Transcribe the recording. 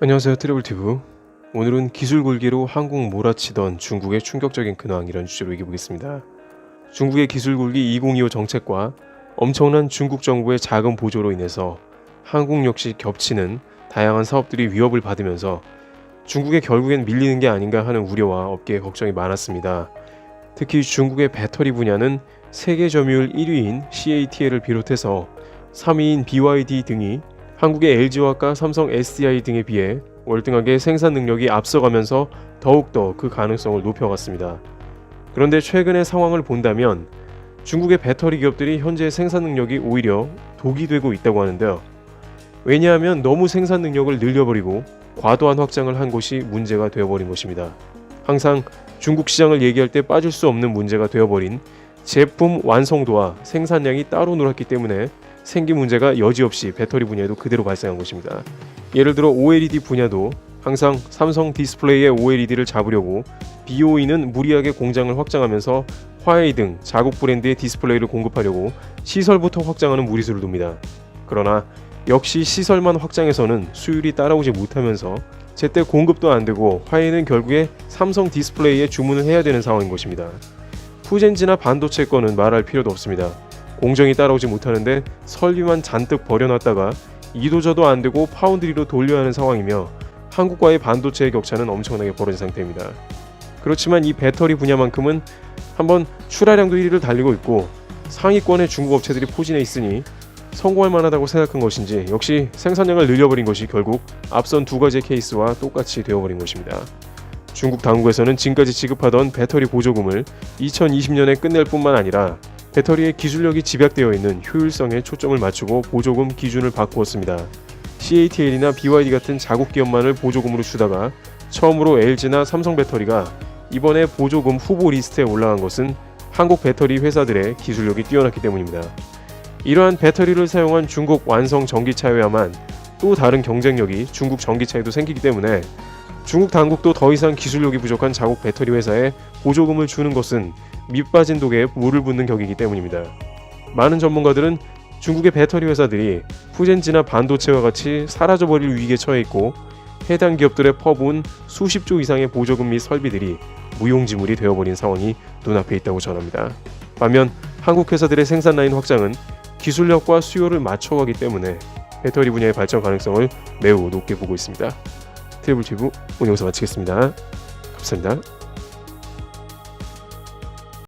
안녕하세요, 트래블튜브. 오늘은 기술 굴기로 한국 몰아치던 중국의 충격적인 근황, 이런 주제로 얘기해보겠습니다. 중국의 기술 굴기 2025 정책과 엄청난 중국 정부의 자금 보조로 인해서 한국 역시 겹치는 다양한 사업들이 위협을 받으면서 중국에 결국엔 밀리는 게 아닌가 하는 우려와 업계의 걱정이 많았습니다. 특히 중국의 배터리 분야는 세계 점유율 1위인 CATL을 비롯해서 3위인 BYD 등이 한국의 LG화학과 삼성 SDI 등에 비해 월등하게 생산 능력이 앞서가면서 더욱더 그 가능성을 높여갔습니다. 그런데 최근의 상황을 본다면 중국의 배터리 기업들이 현재 생산 능력이 오히려 독이 되고 있다고 하는데요. 왜냐하면 너무 생산 능력을 늘려버리고 과도한 확장을 한 것이 문제가 되어버린 것입니다. 항상 중국 시장을 얘기할 때 빠질 수 없는 문제가 되어버린 제품 완성도와 생산량이 따로 놀았기 때문에 생긴 문제가 여지없이 배터리 분야에도 그대로 발생한 것입니다. 예를 들어 OLED 분야도 항상 삼성 디스플레이의 OLED를 잡으려고 BOE는 무리하게 공장을 확장하면서 화웨이 등 자국 브랜드의 디스플레이를 공급하려고 시설부터 확장하는 무리수를 둡니다. 그러나 역시 시설만 확장해서는 수율이 따라오지 못하면서 제때 공급도 안되고 화웨이는 결국에 삼성 디스플레이에 주문을 해야 되는 상황인 것입니다. 후젠지나 반도체 거는 말할 필요도 없습니다. 공정이 따라오지 못하는데 설비만 잔뜩 버려놨다가 이도저도 안되고 파운드리로 돌려야 하는 상황이며 한국과의 반도체의 격차는 엄청나게 벌어진 상태입니다. 그렇지만 이 배터리 분야만큼은 한번 출하량도 1위를 달리고 있고 상위권의 중국 업체들이 포진해 있으니 성공할 만하다고 생각한 것인지 역시 생산량을 늘려버린 것이 결국 앞선 두 가지의 케이스와 똑같이 되어버린 것입니다. 중국 당국에서는 지금까지 지급하던 배터리 보조금을 2020년에 끝낼 뿐만 아니라 배터리의 기술력이 집약되어 있는 효율성에 초점을 맞추고 보조금 기준을 바꾸었습니다. CATL이나 BYD 같은 자국 기업만을 보조금으로 주다가 처음으로 LG나 삼성 배터리가 이번에 보조금 후보 리스트에 올라간 것은 한국 배터리 회사들의 기술력이 뛰어났기 때문입니다. 이러한 배터리를 사용한 중국 완성 전기차여야만 또 다른 경쟁력이 중국 전기차에도 생기기 때문에 중국 당국도 더 이상 기술력이 부족한 자국 배터리 회사에 보조금을 주는 것은 밑빠진 독에 물을 붓는 격이기 때문입니다. 많은 전문가들은 중국의 배터리 회사들이 후젠지나 반도체와 같이 사라져버릴 위기에 처해 있고 해당 기업들의 퍼부은 수십조 이상의 보조금 및 설비들이 무용지물이 되어버린 상황이 눈앞에 있다고 전합니다. 반면 한국 회사들의 생산 라인 확장은 기술력과 수요를 맞춰가기 때문에 배터리 분야의 발전 가능성을 매우 높게 보고 있습니다. 트래블튜브 오늘 여기서 마치겠습니다. 감사합니다.